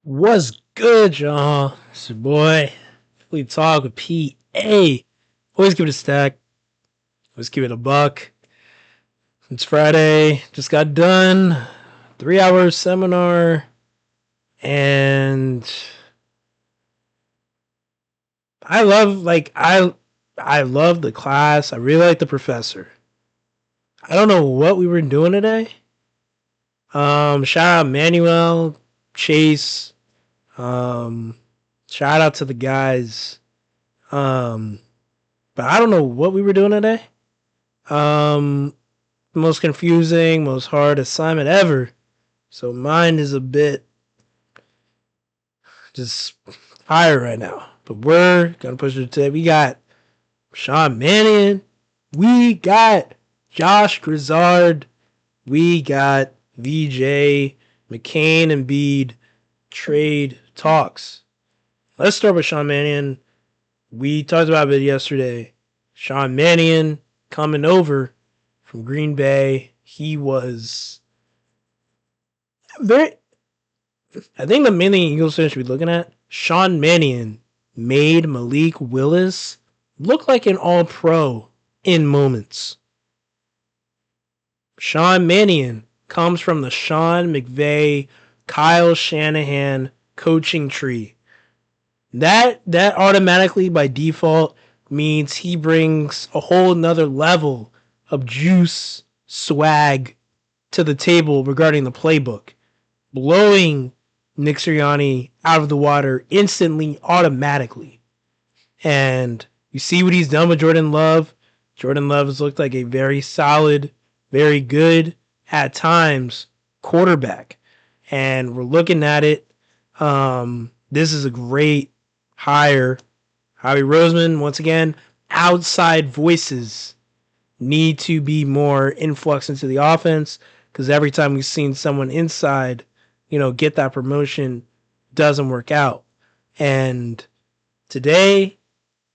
What's good, y'all? It's your boy. We talk with Pete. Hey, always give it a stack. Always give it a buck. It's Friday. Just got done. 3-hour seminar. And I love the class. I really like the professor. I don't know what we were doing today. Shout out Manuel, Chase. Shout out to the guys. But I don't know what we were doing today. Most confusing, most hard assignment ever. So mine is a bit just tired right now. But we're gonna push it today. We got Sean Mannion. We got Josh Grizzard. We got VJ, McCain, and Bede trade talks. Let's start with Sean Mannion. We talked about it yesterday. Sean Mannion coming over from Green Bay. He was very... I think the main thing Eagles fans should be looking at, Sean Mannion made Malik Willis look like an all-pro in moments. Sean Mannion comes from the Sean McVay, Kyle Shanahan coaching tree. That automatically, by default, means he brings a whole nother level of juice, swag to the table regarding the playbook, blowing Nick Sirianni out of the water instantly, automatically. And you see what he's done with Jordan Love. Jordan Love has looked like a very solid, very good, at times, quarterback. And we're looking at it. This is a great hire. Howie Roseman, once again, outside voices need to be more influx into the offense, because every time we've seen someone inside, get that promotion, doesn't work out. And today,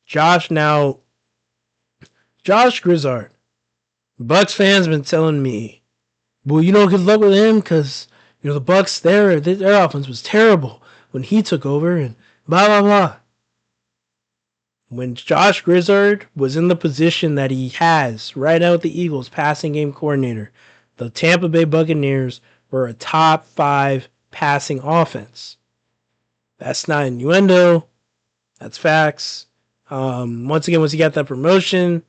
Josh Grizzard, Bucks fans been telling me, well, good luck with him, because the Bucks, their offense was terrible when he took over, and blah blah blah. When Josh Grizzard was in the position that he has right now with the Eagles, passing game coordinator, the Tampa Bay Buccaneers were a top 5 passing offense. That's not innuendo. That's facts. Once again, once he got that promotion,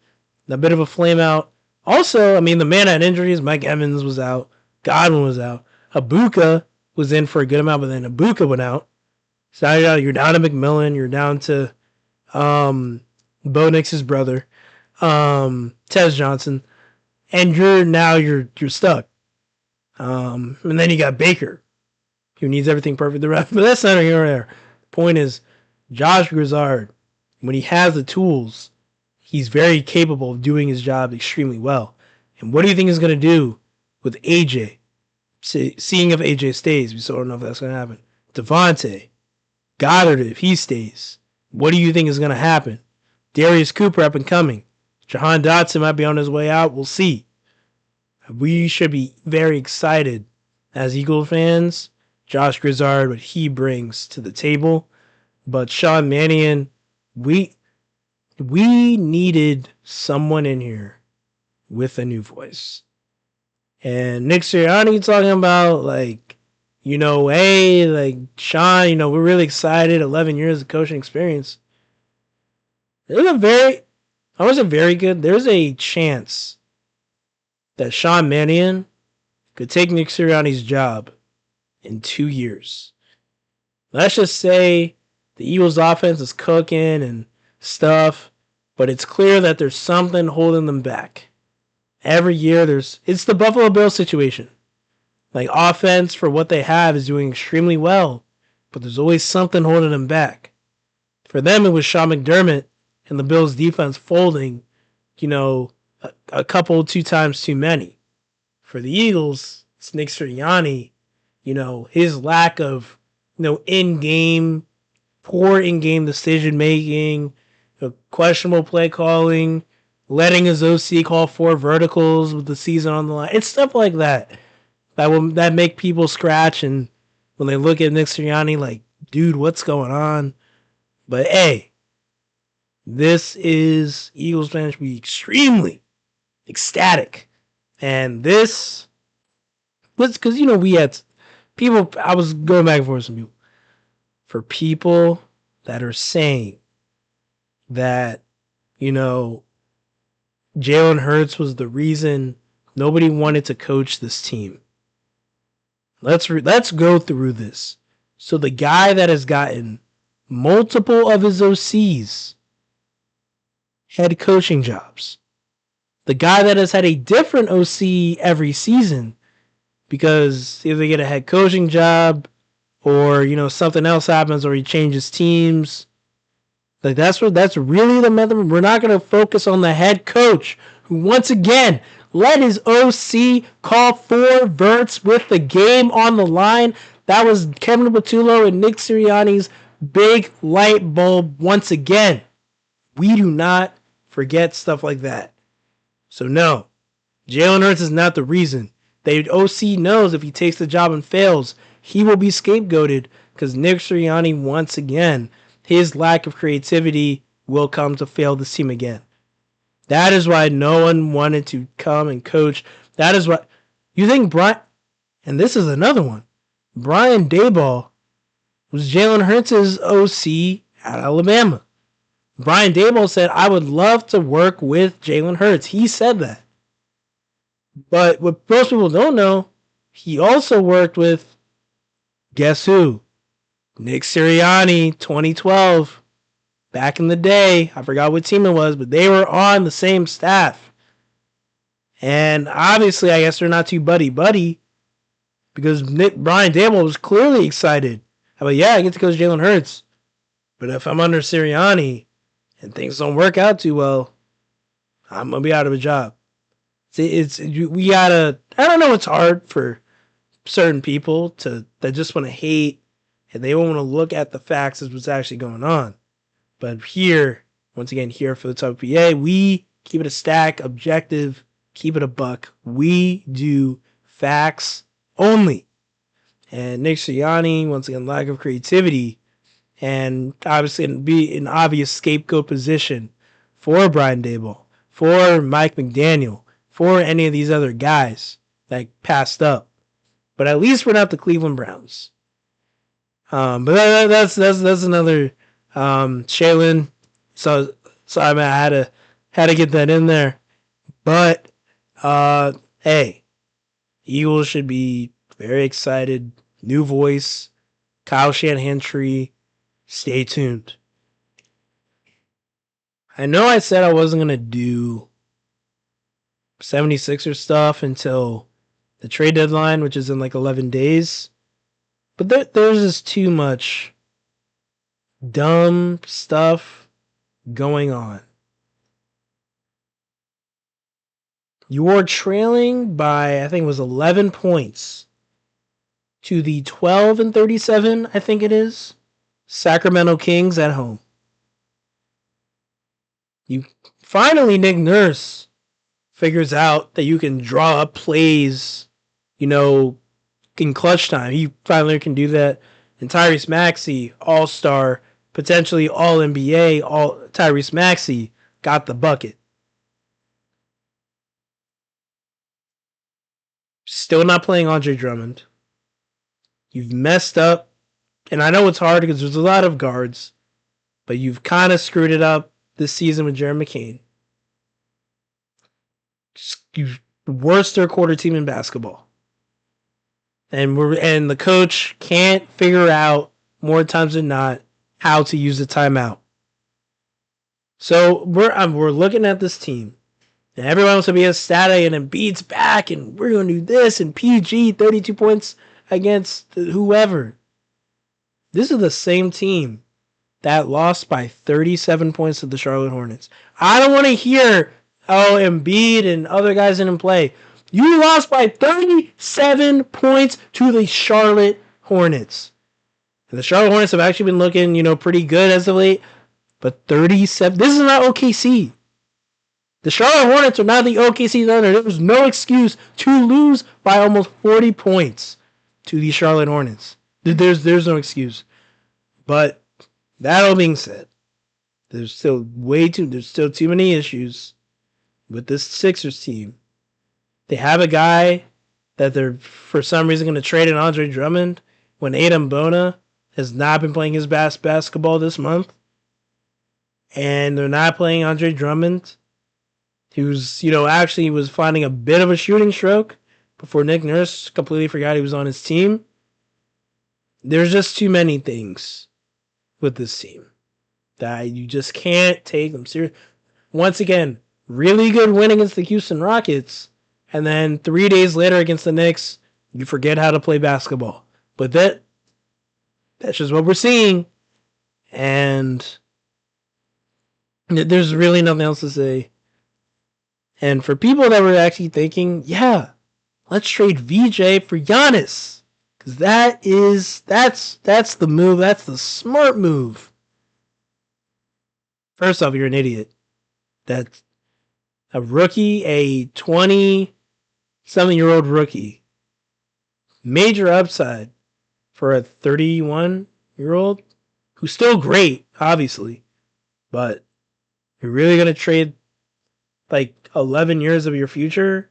a bit of a flame out. Also, the man had injuries. Mike Evans was out. Godwin was out. Ibuka was in for a good amount, but then Ibuka went out. So now you're down to McMillan. You're down to Bo Nix's brother, Tez Johnson, and you're stuck. And then you got Baker, who needs everything perfect. But that's not here or there. Point is, Josh Grizzard, when he has the tools, he's very capable of doing his job extremely well. And what do you think he's going to do with AJ? Seeing if AJ stays, we still don't know if that's going to happen. Devontae, Goddard, if he stays, what do you think is going to happen? Darius Cooper up and coming. Jahan Dotson might be on his way out. We'll see. We should be very excited as Eagle fans. Josh Grizzard, what he brings to the table. But Sean Mannion, we needed someone in here with a new voice. And Nick Sirianni talking about, hey, Sean, we're really excited. 11 years of coaching experience. I wasn't very good. There's a chance that Sean Mannion could take Nick Sirianni's job in 2 years. Let's just say the Eagles' offense is cooking and stuff, but it's clear that there's something holding them back. Every year it's the Buffalo Bills situation. Offense, for what they have, is doing extremely well, but there's always something holding them back. For them, it was Sean McDermott and the Bills' defense folding, a couple, 2 times too many. For the Eagles, it's Nick Sirianni, his lack of, poor in-game decision-making, questionable play calling, letting his OC call 4 verticals with the season on the line. It's stuff like that. That make people scratch and when they look at Nick Sirianni like, dude, what's going on? But hey, this is Eagles fans should be extremely ecstatic. And this was because, we had people, I was going back and forth with some people. For people that are saying that, Jalen Hurts was the reason nobody wanted to coach this team. Let's go through this. So the guy that has gotten multiple of his OCs head coaching jobs, the guy that has had a different OC every season because either they get a head coaching job or something else happens or he changes teams. Like that's really the method. We're not going to focus on the head coach who once again let his OC call 4 verts with the game on the line. That was Kevin Patullo and Nick Sirianni's big light bulb once again. We do not forget stuff like that. So no, Jalen Hurts is not the reason. The OC knows if he takes the job and fails, he will be scapegoated because Nick Sirianni, once again, his lack of creativity will come to fail this team again. That is why no one wanted to come and coach. That is what you think, Brian. And this is another one. Brian Daboll was Jalen Hurts' OC at Alabama. Brian Daboll said, I would love to work with Jalen Hurts. He said that. But what most people don't know, he also worked with, guess who? Nick Sirianni, 2012. Back in the day, I forgot what team it was, but they were on the same staff. And obviously, I guess they're not too buddy-buddy because Brian Daboll was clearly excited. I get to coach Jalen Hurts. But if I'm under Sirianni and things don't work out too well, I'm going to be out of a job. We gotta, I don't know, it's hard for certain people that just want to hate and they won't want to look at the facts as what's actually going on. But here, once again, here for the Top PA, we keep it a stack, objective, keep it a buck. We do facts only. And Nick Sirianni, once again, lack of creativity, and obviously be an obvious scapegoat position for Brian Daboll, for Mike McDaniel, for any of these other guys that passed up. But at least we're not the Cleveland Browns. But that's another Shaylin. So I had to get that in there. But hey, Eagles should be very excited. New voice, Kyle Shanahan tree. Stay tuned. I know I said I wasn't gonna do 76er stuff until the trade deadline, which is in like 11 days. But there's just too much dumb stuff going on. You were trailing by, I think it was 11 points to the 12-37, I think it is, Sacramento Kings at home. Finally, Nick Nurse figures out that you can draw up plays, in clutch time. He finally can do that. And Tyrese Maxey, all-star, potentially all-NBA, Tyrese Maxey got the bucket. Still not playing Andre Drummond. You've messed up. And I know it's hard because there's a lot of guards. But you've kind of screwed it up this season with Jared McCain. You've worst third-quarter team in basketball. And the coach can't figure out, more times than not, how to use the timeout. So we're looking at this team. And everyone wants to be ecstatic and Embiid's back and we're going to do this and PG 32 points against whoever. This is the same team that lost by 37 points to the Charlotte Hornets. I don't want to hear, Embiid and other guys didn't play. You lost by 37 points to the Charlotte Hornets. And the Charlotte Hornets have actually been looking, pretty good as of late. But 37, this is not OKC. The Charlotte Hornets are not the OKC Thunder. There was no excuse to lose by almost 40 points to the Charlotte Hornets. There's no excuse. But that all being said, there's still too many issues with this Sixers team. They have a guy that they're for some reason going to trade in Andre Drummond when Adam Bona has not been playing his best basketball this month. And they're not playing Andre Drummond, who's, actually was finding a bit of a shooting stroke before Nick Nurse completely forgot he was on his team. There's just too many things with this team that you just can't take them serious. Once again, really good win against the Houston Rockets, and then 3 days later against the Knicks, you forget how to play basketball. But that's just what we're seeing, and there's really nothing else to say. And for people that were actually thinking, yeah, let's trade VJ for Giannis, because that's the move. That's the smart move. First off, you're an idiot. That's a rookie, a 20-something-year-old rookie. Major upside for a 31-year-old who's still great, obviously. But you're really going to trade like 11 years of your future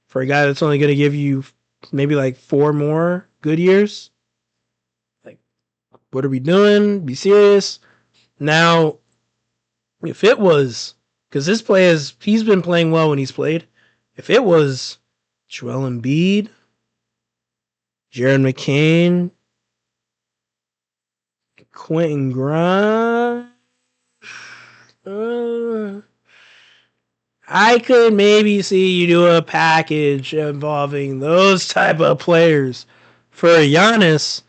for a guy that's only going to give you maybe like 4 more good years? Like, what are we doing? Be serious. Now, if it was, because he's been playing well when he's played. If it was Joel Embiid, Jared McCain, Quentin Grimes, I could maybe see you do a package involving those type of players for Giannis,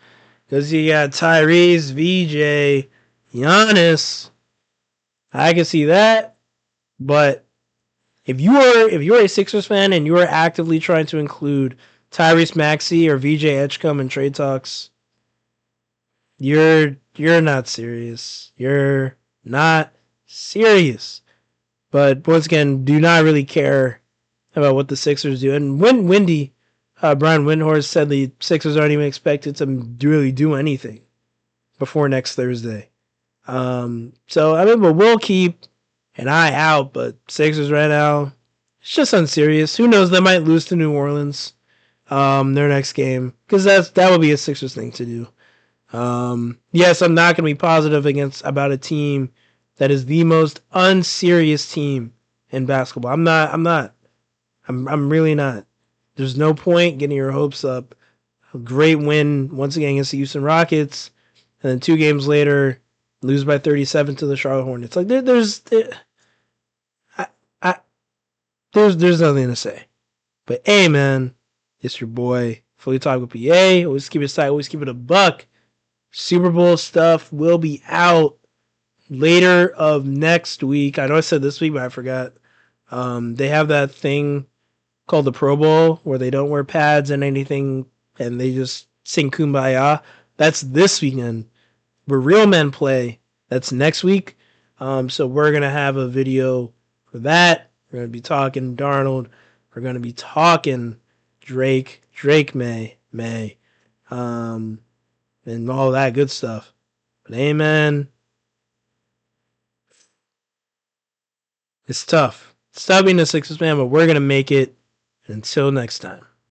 because you got Tyrese, VJ, Giannis. I can see that, but if you're a Sixers fan and you are actively trying to include Tyrese Maxey or VJ Edgecombe in trade talks, you're not serious. You're not serious. But once again, do not really care about what the Sixers do. And when Brian Windhorst said the Sixers aren't even expected to really do anything before next Thursday. But we'll keep an eye out. But Sixers right now, it's just unserious. Who knows? They might lose to New Orleans, their next game, because that would be a Sixers thing to do. Yes, I'm not going to be positive about a team that is the most unserious team in basketball. I'm not. I'm really not. There's no point getting your hopes up. A great win once again against the Houston Rockets, and then 2 games later, lose by 37 to the Charlotte Hornets. Like there's nothing to say. But hey, man, it's your boy Fully Talk with PA. Always keep it tight. Always keep it a buck. Super Bowl stuff will be out later of next week. I know I said this week, but I forgot. They have that thing called the Pro Bowl where they don't wear pads and anything, and they just sing Kumbaya. That's this weekend. Where real men play. That's next week. So we're going to have a video for that. We're going to be talking Darnold. We're going to be talking Drake May. And all that good stuff. But hey, man, it's tough. It's tough being a Sixers fan, but we're going to make it. Until next time.